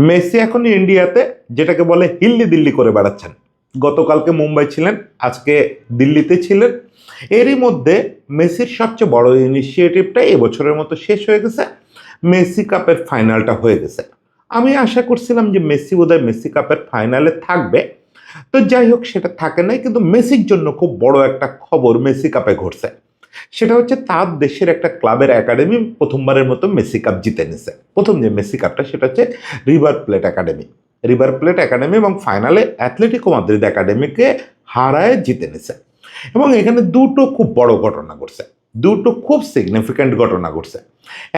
Messi এখন ইন্ডিয়াতে, যেটাকে বলে হিল্লি দিল্লি করে বেড়াচ্ছেন। গতকালকে মুম্বাই ছিলেন, আজকে দিল্লিতে ছিলেন। এরই মধ্যে মেসির সবচেয়ে বড় ইনিশিয়েটিভটা এবছরের মতো শেষ হয়ে গেছে। মেসি কাপের ফাইনালটা হয়ে গেছে। আমি আশা করছিলাম যে মেসি বোধহয় মেসি কাপের ফাইনালে থাকবে। তো যাই হোক, সেটা থাকে নাই, কিন্তু মেসির জন্য খুব বড় একটা খবর মেসি কাপে ঘটছে। সেটা হচ্ছে তার দেশের একটা ক্লাবের একাডেমি প্রথমবারের মতো মেসি কাপ জিতে নিছে। প্রথম যে মেসি কাপটা সেটা হচ্ছে river plate academy. River plate academy এবং ফাইনালে অ্যাথলেটিকো মাদ্রিদ একাডেমিকে হারায় জিতে নিছে। এবং এখানে দুটো খুব বড় ঘটনা ঘটছে, দুটো খুব সিগনিফিক্যান্ট ঘটনা ঘটছে।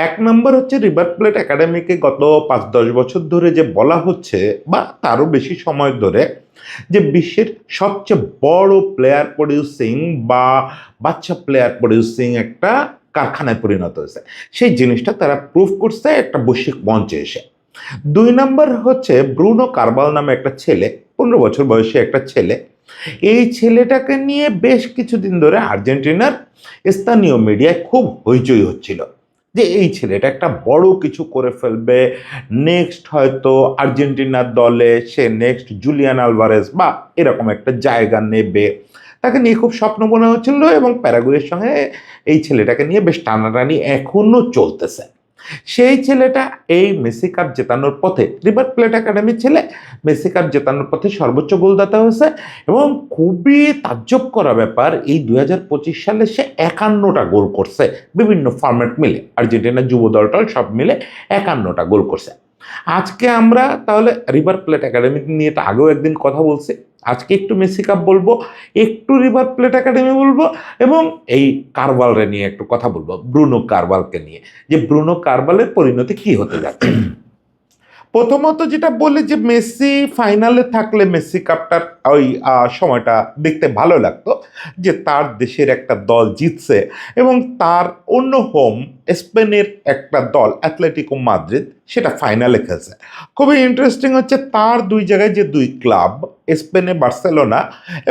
এক নম্বর হচ্ছে রিভার প্লেট একাডেমিকে গত 5-10 বছর ধরে যে বলা হচ্ছে, বা তারও বেশি সময় ধরে, যে বিশ্বের সবচেয়ে বড় প্লেয়ার প্রডিউসিং বা বাচ্চা প্লেয়ার প্রডিউসিং একটা কারখানায় পরিণত হয়েছে, সেই জিনিসটা তারা প্রুভ করছে একটা বৈশ্বিক মঞ্চে এসে। দুই নম্বর হচ্ছে ব্রুনো কারবাল নামে একটা ছেলে, 15 বছর বয়সী একটা ছেলে। এই ছেলেটাকে নিয়ে বেশ কিছুদিন ধরে আর্জেন্টিনার স্থানীয় মিডিয়ায় খুব হইচই হচ্ছিল, যে এই ছেলেটা একটা বড় কিছু করে ফেলবে, নেক্সট হয়তো আর্জেন্টিনার দলে সে নেক্সট জুলিয়ান আলভারেজ বা এরকম একটা জায়গা নেবে। তাকে নিয়ে খুব স্বপ্ন মনে হচ্ছিল, এবং প্যারাগুয়ের সঙ্গে এই ছেলেটাকে নিয়ে বেশ টানাটানি এখনো চলতেছে। সেই ছেলেটা এই মেসি কাপ জেতানোর পথে, রিভার প্লেট একাডেমির ছেলে, মেসি কাপ জেতানোর পথে সর্বোচ্চ গোলদাতা হয়েছে। এবং খুবই তাজ্জব করা ব্যাপার, এই 2025 সালে সে 51টা গোল করছে বিভিন্ন ফরম্যাট মিলে, আর্জেন্টিনার যুব দলটল সব মিলে 51টা গোল করছে। আজকে আমরা তাহলে রিভার প্লেট একাডেমি নিয়ে তো আগেও একদিন কথা বলছি, আজকে একটু মেসি কাপ বলবো, একটু রিভার প্লেট একাডেমি বলবো, এবং এই কারবালরে নিয়ে একটু কথা বলবো, ব্রুনো কারবালকে নিয়ে, যে ব্রুনো কারবালের পরিণতি কি হতে যাচ্ছে। প্রথমত যেটা বলে যে মেসি ফাইনালে থাকলে মেসি কাপটার ওই সময়টা দেখতে ভালো লাগতো, যে তার দেশের একটা দল জিতছে এবং তার অন্য হোম স্পেনের একটা দল অ্যাথলেটিকো মাদ্রিদ সেটা ফাইনালে খেলছে। খুবই ইন্টারেস্টিং হচ্ছে তার দুই জায়গায় যে দুই ক্লাব, স্পেনে বার্সেলোনা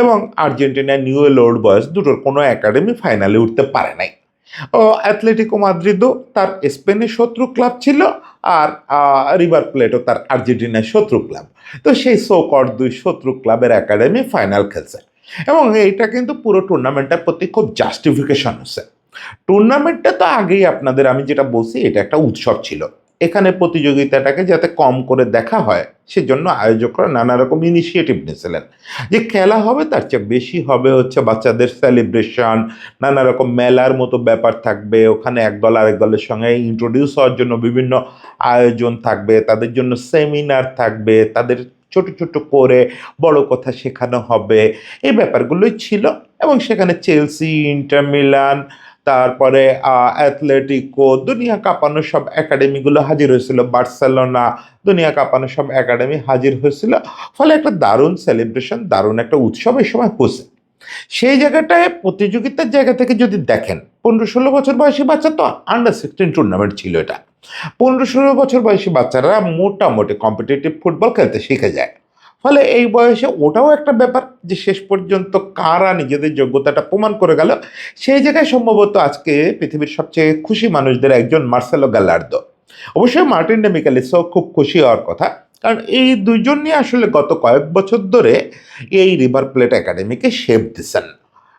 এবং আর্জেন্টিনায় নিউয়েল ওল্ড বয়েজ, দুটোর কোনো একাডেমি ফাইনালে উঠতে পারে নাই। ও অ্যাথলেটিকো মাদ্রিদও তার স্পেনের শত্রু ক্লাব ছিল, আর রিভার প্লেটও তার আর্জেন্টিনার শত্রু ক্লাব। তো সেই সোকর দুই শত্রু ক্লাবের একাডেমি ফাইনাল খেলছে, এবং এইটা কিন্তু পুরো টুর্নামেন্টের প্রতি খুব জাস্টিফিকেশন হচ্ছে। টুর্নামেন্টটা তো আগেই আপনাদের আমি যেটা বলছি, এটা একটা উৎসব ছিল। এখানে প্রতিযোগিতাটাকে যাতে কম করে দেখা হয় সেজন্য আয়োজকরা নানা রকম ইনিশিয়েটিভ নিয়েছিলেন, যে খেলা হবে তার চেয়ে বেশি হবে হচ্ছে বাচ্চাদের সেলিব্রেশন, নানা রকম মেলার মতো ব্যাপার থাকবে, ওখানে এক দল আরেক দলের সঙ্গে ইন্ট্রোডিউস হওয়ার জন্য বিভিন্ন আয়োজন থাকবে, তাদের জন্য সেমিনার থাকবে, তাদের ছোট ছোট করে বড় কথা শেখানো হবে, এই ব্যাপারগুলোই ছিল। এবং সেখানে চেলসি, ইন্টার মিলান, তারপরে অ্যাথলেটিকো, দুনিয়া কাঁপানো সব একাডেমিগুলো হাজির হয়েছিল, বার্সেলোনা, দুনিয়া কাঁপানো সব একাডেমি হাজির হয়েছিল। ফলে একটা দারুণ সেলিব্রেশন, দারুণ একটা উৎসব এই সময় হয়েছে। সেই জায়গাটায় প্রতিযোগিতার জায়গা থেকে যদি দেখেন, 15-16 বছর বয়সী বাচ্চা তো আন্ডার 16 টুর্নামেন্ট ছিল এটা। 15-16 বছর বয়সী বাচ্চারা মোটামুটি কম্পিটিটিভ ফুটবল খেলতে শিখে যায়। ফলে এই বয়সে ওটাও একটা ব্যাপার, যে শেষ পর্যন্ত কারা নিজেদের যোগ্যতাটা প্রমাণ করে গেল। সেই জায়গায় সম্ভবত আজকে পৃথিবীর সবচেয়ে খুশি মানুষদের একজন মার্সেলো গ্যালার্দো। অবশ্যই মার্টিন ডেমিচেলিসও খুব খুশি হওয়ার কথা, কারণ এই দুইজন নিয়ে আসলে গত কয়েক বছর ধরে এই রিভার প্লেট একাডেমিকে শেপ দিচ্ছেন।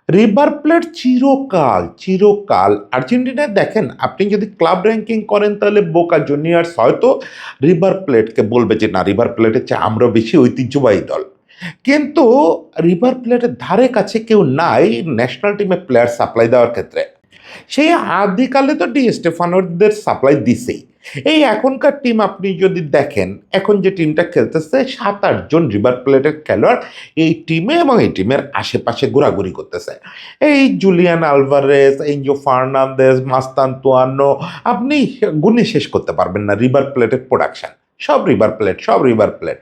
রিভার প্লেট চিরকাল চিরকাল আর্জেন্টিনায় দেখেন, আপনি যদি ক্লাব র্যাঙ্কিং করেন তাহলে বোকা জুনিয়র্স হয়তো রিভার প্লেটকে বলবে যে না, রিভার প্লেটের চেয়ে আমরা বেশি ঐতিহ্যবাহী দল। কিন্তু রিভার প্লেটের ধারে কাছে কেউ নাই ন্যাশনাল টিমে প্লেয়ার সাপ্লাই দেওয়ার ক্ষেত্রে। সেই আদিকালে তো ডি স্টেফানোদের সাপ্লাই দিছেই। এই এখনকার টিম আপনি যদি দেখেন, এখন যে টিমটা খেলতেছে 7-8 জন রিভার প্লেটের খেলোয়াড় এই টিমে এবং এই টিমের আশেপাশে ঘোরাঘুরি করতেছে। এই Julian Alvarez, Enzo Fernandez, Mastantuono, আপনি গুণে শেষ করতে পারবেন না রিভার প্লেটের প্রোডাকশন। সব রিভার প্লেট, সব রিভার প্লেট।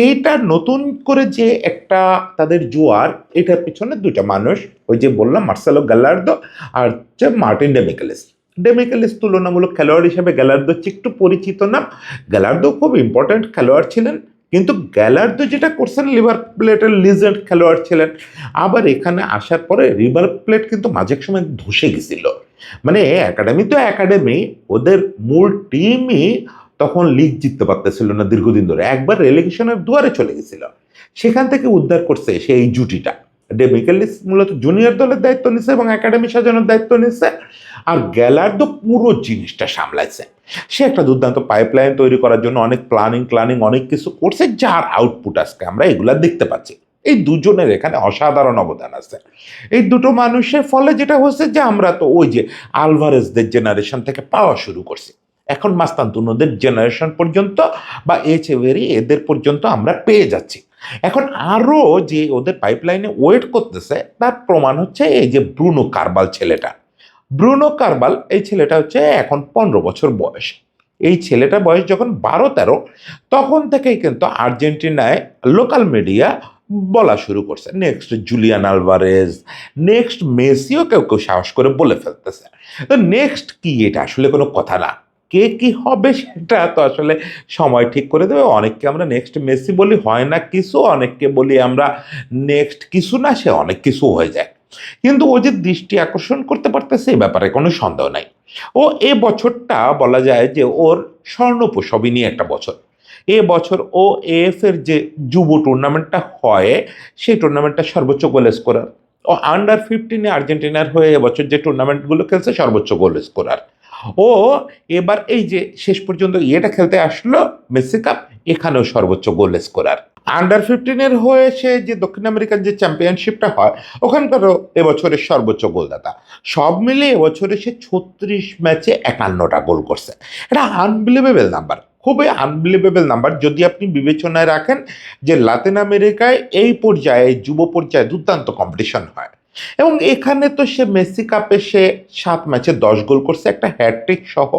এইটা নতুন করে যে একটা তাদের জোয়ার, এটার পিছনে দুইটা মানুষ, ওই যে বললাম মার্সেলো গ্যালার্দো আর হচ্ছে মার্টিন ডেমিচেলিস। ডেমিচেলিস তুলনামূলক খেলোয়াড় হিসেবে গ্যালার্দো একটু পরিচিত নাম। গ্যালার্দো খুব ইম্পর্ট্যান্ট খেলোয়াড় ছিলেন, কিন্তু গ্যালার্দো যেটা করছেন, লিভার প্লেটের লিজেন্ড খেলোয়াড় ছিলেন। আবার এখানে আসার পরে রিভার প্লেট কিন্তু মাঝে এক সময় ধসে গেছিল। মানে একাডেমি তো একাডেমি, ওদের মূল টিমই তখন লিগ জিততে পারতেছিল না দীর্ঘদিন ধরে, একবার রেলিগেশনের দুয়ারে চলে গেছিল, সেখান থেকে উদ্ধার করছে সেই জুটিটা। ডেমিকেলিস মূলত জুনিয়র দলের দায়িত্ব নিচ্ছে এবং একাডেমি সাজানোর দায়িত্ব নিচ্ছে, আর গ্যালার্দো পুরো জিনিসটা সামলাইছে। সে একটা দুর্দান্ত পাইপলাইন তৈরি করার জন্য অনেক প্ল্যানিং অনেক কিছু করছে, যার আউটপুট আজকে আমরা এগুলা দেখতে পাচ্ছি। এই দুজনের এখানে অসাধারণ অবদান আছে। এই দুটো মানুষের ফলে যেটা হচ্ছে যে আমরা তো ওই যে আলভারেজদের জেনারেশন থেকে পাওয়া শুরু করছি, এখন মাস্তানতুনোদের জেনারেশন পর্যন্ত বা এচেভেরি এদের পর্যন্ত আমরা পেয়ে যাচ্ছি। এখন আরও যে ওদের পাইপলাইনে ওয়েট করতেছে তার প্রমাণ হচ্ছে এই যে ব্রুনো কারবাল ছেলেটা। ব্রুনো কারবাল এই ছেলেটা হচ্ছে এখন 15 বছর বয়স। এই ছেলেটার বয়স যখন 12-13 তখন থেকেই কিন্তু আর্জেন্টিনায় লোকাল মিডিয়া বলা শুরু করছে নেক্সট জুলিয়ান আলভারেজ, নেক্সট মেসিও কেউ কেউ সাহস করে বলে ফেলতেছে। তো নেক্সট কি, এটা আসলে কোনো কথা না, কে কি হবে সেটা তো আসলে সময় ঠিক করে দেবে। অনেককে আমরা নেক্সট মেসি বলি, হয় না কিছু, অনেককে বলি আমরা নেক্সট কিছু না, সে অনেক কিছু হয়ে যায়। কিন্তু ও যে দৃষ্টি আকর্ষণ করতে পারতেছে এ ব্যাপারে কোনো সন্দেহ নাই। ও এ বছরটা বলা যায় যে ওর স্বর্ণোপসবই নিয়ে একটা বছর। এ বছর ও এএফ এর যে যুব টুর্নামেন্টটা হয় সেই টুর্নামেন্টটা সর্বোচ্চ গোল স্কোরার। ও আন্ডার 15 আর্জেন্টিনার হয়ে এবছর যে টুর্নামেন্টগুলো খেলছে সর্বোচ্চ গোল স্কোরার। ও এবার এই যে শেষ পর্যন্ত ইয়েটা খেলতে আসলো মেসি কাপ, এখানেও সর্বোচ্চ গোল স্কোরার। আন্ডার 15 হয়ে সে যে দক্ষিণ আমেরিকার যে চ্যাম্পিয়নশিপটা হয় ওখানকারও এবছরের সর্বোচ্চ গোলদাতা। সব মিলে এবছরে সে 36 ম্যাচে 51টা গোল করছে। এটা আনবিলিভেবল নাম্বার, খুবই আনবিলিভেবল নাম্বার যদি আপনি বিবেচনায় রাখেন যে লাতিন আমেরিকায় এই পর্যায়ে যুব পর্যায়ে দুর্দান্ত কম্পিটিশন হয়। এবং এখানে তো সে মেসি কাপে সে 7 ম্যাচে 10 গোল করছে, একটা হ্যাটট্রিক সহ।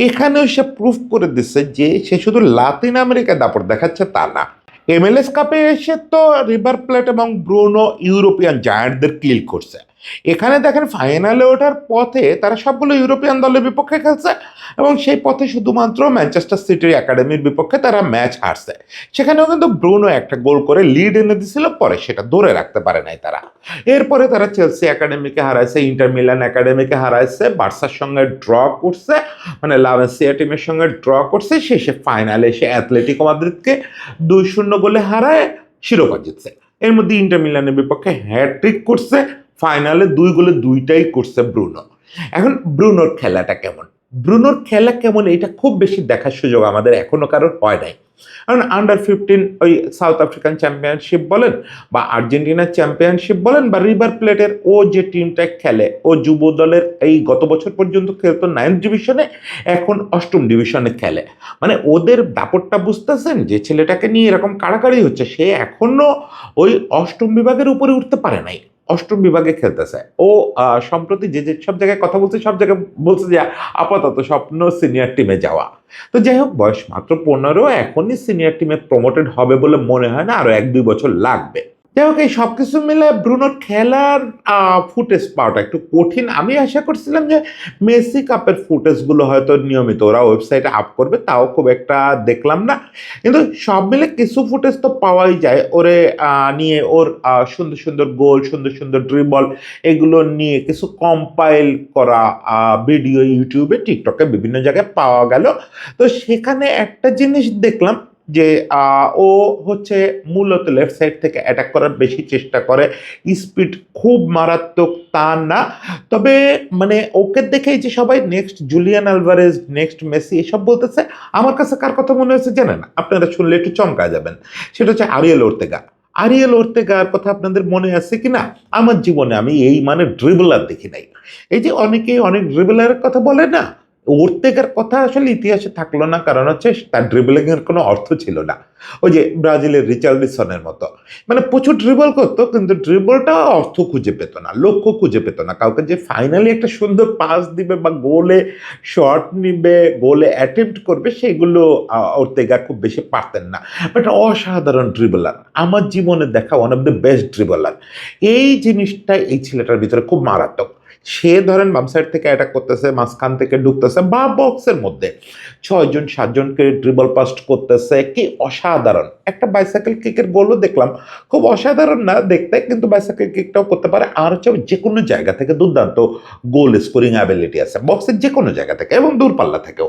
এখানেও সে প্রুফ করে দিচ্ছে যে সে শুধু লাতিন আমেরিকায় দাপট দেখাচ্ছে তা না, MLS কাপে এসে তো রিভার প্লেট এবং ব্রুনো ইউরোপিয়ান জায়ান্টদের কিল করছে। এখানে দেখেন ফাইনালে ওঠার পথে তারা সবগুলো ইউরোপিয়ান দলের বিপক্ষে খেলছে এবং সেই পথে শুধুমাত্র ম্যানচেস্টার সিটির একাডেমির বিপক্ষে তারা ম্যাচ হারছে। সেখানেও কিন্তু ব্রুনো একটা গোল করে লিড এনে দিছিল, পরে সেটা ধরে রাখতে পারে নাই তারা। এরপরে তারা চেলসি একাডেমিকে হারাইছে, ইন্টার মিলান একাডেমিকে হারাইছে, বার্সার সঙ্গে ড্র করছে, মানে লাভেন্সিয়া টিমের সঙ্গে ড্র করছে, শেষে ফাইনালে এসে অ্যাথলেটিকো মাদ্রিদকে 2-0 গোলে হারায় শিরোপা জিতছে। এর মধ্যে ইন্টার মিলানের বিপক্ষে হ্যাটট্রিক করছে, ফাইনালে 2 গোলে 2টাই করছে ব্রুনো। এখন ব্রুনোর খেলাটা কেমন, ব্রুনোর খেলা কেমন এটা খুব বেশি দেখার সুযোগ আমাদের এখনো কারোর হয় নাই। কারণ আন্ডার 15 ওই সাউথ আফ্রিকান চ্যাম্পিয়নশিপ বলেন বা আর্জেন্টিনার চ্যাম্পিয়নশিপ বলেন বা রিভার প্লেটের ও যে টিমটা খেলে, ও যুব দলের এই গত বছর পর্যন্ত খেলতো 9th ডিভিশনে, এখন 8ম ডিভিশনে খেলে। মানে ওদের দাপটটা বুঝতেছেন যে ছেলেটাকে নিয়ে এরকম কাড়াকাড়ি হচ্ছে, সে এখনো ওই 8ম বিভাগের উপরে উঠতে পারে নাই, 8ম বিভাগে খেলতেছে। ও সম্প্রতি যে যে সব জায়গায় কথা বলছে সব জায়গায় বলছে যে আপাতত স্বপ্ন সিনিয়র টিমে যাওয়া। তো যাই হোক, বয়স মাত্র 15, এখনই সিনিয়র টিমে প্রমোটেড হবে বলে মনে হয় না, আরো 1-2 বছর লাগবে। যাই হোক, এই সবকিছু মিলে ব্রুনোর খেলার ফুটেজ পাওয়াটা একটু কঠিন। আমি আশা করছিলাম যে মেসি কাপের ফুটেজগুলো হয়তো নিয়মিত ওরা ওয়েবসাইটে আপ করবে, তাও খুব একটা দেখলাম না। কিন্তু সব মিলে কিছু ফুটেজ তো পাওয়াই যায় ওরে নিয়ে, ওর সুন্দর সুন্দর গোল, সুন্দর সুন্দর ড্রিবল, এগুলো নিয়ে কিছু কম্পাইল করা ভিডিও ইউটিউবে টিকটকে বিভিন্ন জায়গায় পাওয়া গেল। তো সেখানে একটা জিনিস দেখলাম যে ও হচ্ছে মূলত লেফট সাইড থেকে অ্যাটাক করার বেশি চেষ্টা করে, স্পিড খুব মারাত্মক তা না। তবে মানে ওকে দেখেই যে সবাই next Julian Alvarez, next Messi এসব বলতেছে, আমার কাছে কার কথা মনে হয়েছে জানেন, আপনারা শুনলে একটু চমকা যাবেন। সেটা হচ্ছে আরিয়েল ওর্তেগা। আরিয়েল ওর্তেগার কথা আপনাদের মনে আছে কিনা? আমার জীবনে আমি এই মানে ড্রিবলার দেখি নাই। এই যে অনেকেই অনেক ড্রিবলারের কথা বলে না, ওর্তেগার কথা আসলে ইতিহাসে থাকলো না, কারণ হচ্ছে তার ড্রিবলিং এর কোনো অর্থ ছিল না। ওই যে ব্রাজিলের রিচার্লিসনের মতো, মানে প্রচুর ড্রিবল করতো কিন্তু ড্রিবলটা অর্থ খুঁজে পেত না, লক্ষ্য খুঁজে পেত না, কাউকে যে ফাইনালি একটা সুন্দর পাস দিবে বা গোলে শট নিবে, গোলে অ্যাটেম্প্ট করবে, সেগুলো ওর্তেগা খুব বেশি পারতেন না। বাট অসাধারণ ড্রিবলার, আমার জীবনে দেখা one of the best dribbler. এই জিনিসটা এই ছেলেটার ভিতরে খুব মারাত্মক। সে ধরেন বাম সাইড থেকে অ্যাটাক করতেছে, মাঝখান থেকে ঢুকতেছে বা বক্সের মধ্যে 6-7জনকে ড্রিবল পাস্ট করতেছে, কি অসাধারণ। একটা বাইসাইকেল কিকের গোলও দেখলাম, খুব অসাধারণ না দেখতে, কিন্তু বাইসাইকেল কিকটাও করতে পারে। আর হচ্ছে যে কোনো জায়গা থেকে দুর্দান্ত গোল স্কোরিং অ্যাবিলিটি আছে, বক্সের যে কোনো জায়গা থেকে এবং দূরপাল্লা থেকেও।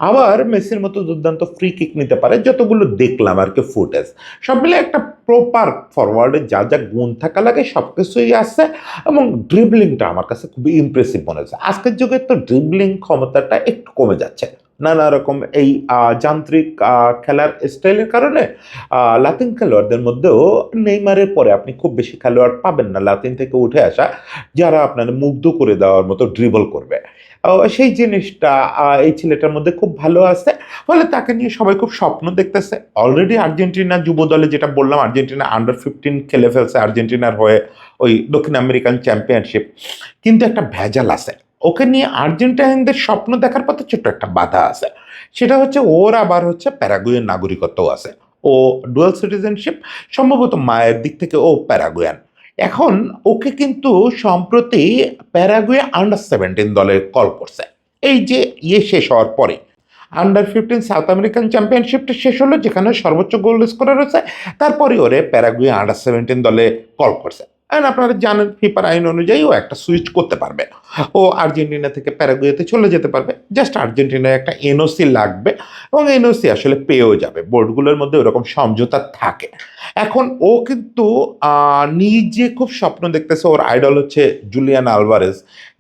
আবার মেসির মতো দুর্দান্ত ফ্রি কিক নিতে পারে, যতগুলো দেখলাম আর কি ফুটেজ। সব মিলে একটা প্রপার ফরওয়ার্ডে যা যা গুণ থাকা লাগে সব কিছুই আছে। এবং ড্রিবলিংটা আমার কাছে খুবই ইমপ্রেসিভ মনে হচ্ছে। আজকের যুগে তো ড্রিবলিং ক্ষমতাটা একটু কমে যাচ্ছে, নানা রকম এই যান্ত্রিক খেলার স্টাইলের কারণে। লাতিন খেলোয়াড়দের মধ্যেও নেইমারের পরে আপনি খুব বেশি খেলোয়াড় পাবেন না লাতিন থেকে উঠে আসা, যারা আপনার মুগ্ধ করে দেওয়ার মতো ড্রিবল করবে। সেই জিনিসটা এই ছেলেটার মধ্যে খুব ভালো আছে, ফলে তাকে নিয়ে সবাই খুব স্বপ্ন দেখতেছে। অলরেডি আর্জেন্টিনা যুব দলে, যেটা বললাম, আর্জেন্টিনা আন্ডার 15 খেলে ফেলছে আর্জেন্টিনার হয়ে ওই দক্ষিণ আমেরিকান চ্যাম্পিয়নশিপ। কিন্তু একটা ভেজাল আছে, ওকে নিয়ে আর্জেন্টাইনদের স্বপ্ন দেখার পথে ছোট্ট একটা বাধা আছে। সেটা হচ্ছে ওর আবার হচ্ছে প্যারাগুয়ের নাগরিকত্বও আছে, ও ডুয়াল সিটিজেনশিপ, সম্ভবত মায়ের দিক থেকে ও প্যারাগুয়ান। এখন ওকে কিন্তু সম্প্রতি প্যারাগুয়ে আন্ডার 17 দলে কল করছে, এই যে শেষ হওয়ার পরে। আন্ডার 15 সাউথ আমেরিকান চ্যাম্পিয়নশিপটা শেষ হলো, যেখানে সর্বোচ্চ গোল স্কোরার হচ্ছে, তারপরে ওরে প্যারাগুয়ে আন্ডার 17 দলে কল করছে। আর আপনারা জানেন ফিফার আইন অনুযায়ী ও একটা সুইচ করতে পারবে, ও আর্জেন্টিনা থেকে প্যারাগুয়েতে চলে যেতে পারবে। জাস্ট আর্জেন্টিনায় একটা এনওসি লাগবে, এবং এনওসি আসলে পেয়েও যাবে, বোর্ডগুলোর মধ্যে ওরকম সমঝোতা থাকে। এখন ও কিন্তু নিজে খুব স্বপ্ন দেখতেছে, ওর আইডল হচ্ছে জুলিয়ান আলভারেজ,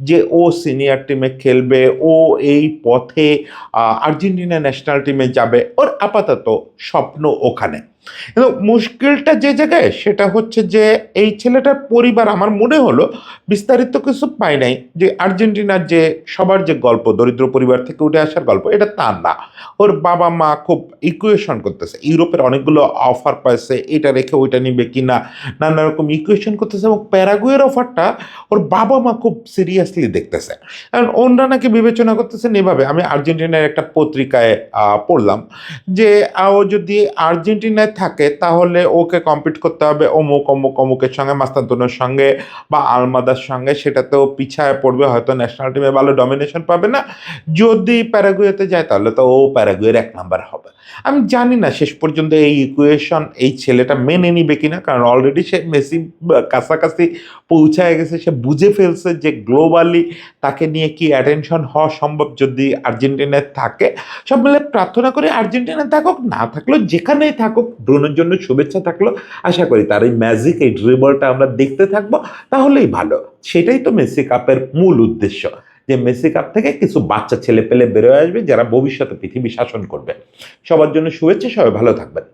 যে ও সিনিয়র টিমে খেলবে, ও এই পথে আর্জেন্টিনা ন্যাশনাল টিমে যাবে, ওর আপাতত স্বপ্ন ওখানে। কিন্তু মুশকিলটা যে জায়গায়, সেটা হচ্ছে যে এই ছেলেটার পরিবার, আমার মনে হলো বিস্তারিত কিছু পাই নাই, যে আর্জেন্টিনার যে সবার যে গল্প, দরিদ্র পরিবার থেকে উঠে আসার গল্প, এটা তার না। ওর বাবা মা খুব ইকুয়েশন করতেছে, ইউরোপের অনেকগুলো অফার পাইছে, এটা রেখে ওইটা নিবে কিনা, নানা রকম ইকুয়েশন করতেছে। এবং প্যারাগুয়ের অফারটা ওর বাবা মা খুব সিরিয়াসলি দেখতেছে, কারণ ওনরা নাকি বিবেচনা করতেছেন এভাবে। আমি আর্জেন্টিনার একটা পত্রিকায় পড়লাম যে ও যদি আর্জেন্টিনায় থাকে তাহলে ওকে কম্পিট করতে হবে অমুক অমুক অমুকের সঙ্গে, মাস্তানতুনের সঙ্গে বা আলমাদার সঙ্গে, সেটাতেও পিছায় পড়বে, হয়তো ন্যাশনাল টিমে ভালো ডমিনেশন পাবে না। যদি প্যারাগুয়েতে যায় তাহলে তো ও প্যারাগুয়ের 1 নাম্বার হবে। আমি জানি না শেষ পর্যন্ত এই ইকুয়েশন এই ছেলেটা মেনে নিবে কিনা, কারণ অলরেডি সে মেসি কাছাকাছি পৌঁছায় গেছে, সে বুঝে ফেলছে যে গ্লোবালি তাকে নিয়ে কি অ্যাটেনশন হওয়া সম্ভব যদি আর্জেন্টিনায় থাকে। সব মিলে প্রার্থনা করি আর্জেন্টিনা থাকুক, না থাকলেও যেখানেই থাকুক, ব্রুনোর জন্য শুভেচ্ছা থাকলো। আশা করি তার এই ম্যাজিক, এই ড্রিবলটা আমরা দেখতে থাকবো, তাহলেই ভালো। সেটাই তো মেসি কাপের মূল উদ্দেশ্য, যে মেসি কাপ থেকে কিছু বাচ্চা ছেলে পেলে বেরোয় আসবে, যারা ভবিষ্যতে পৃথিবী শাসন করবে। সবার জন্য শুভেচ্ছা, সবাই ভালো থাকবেন।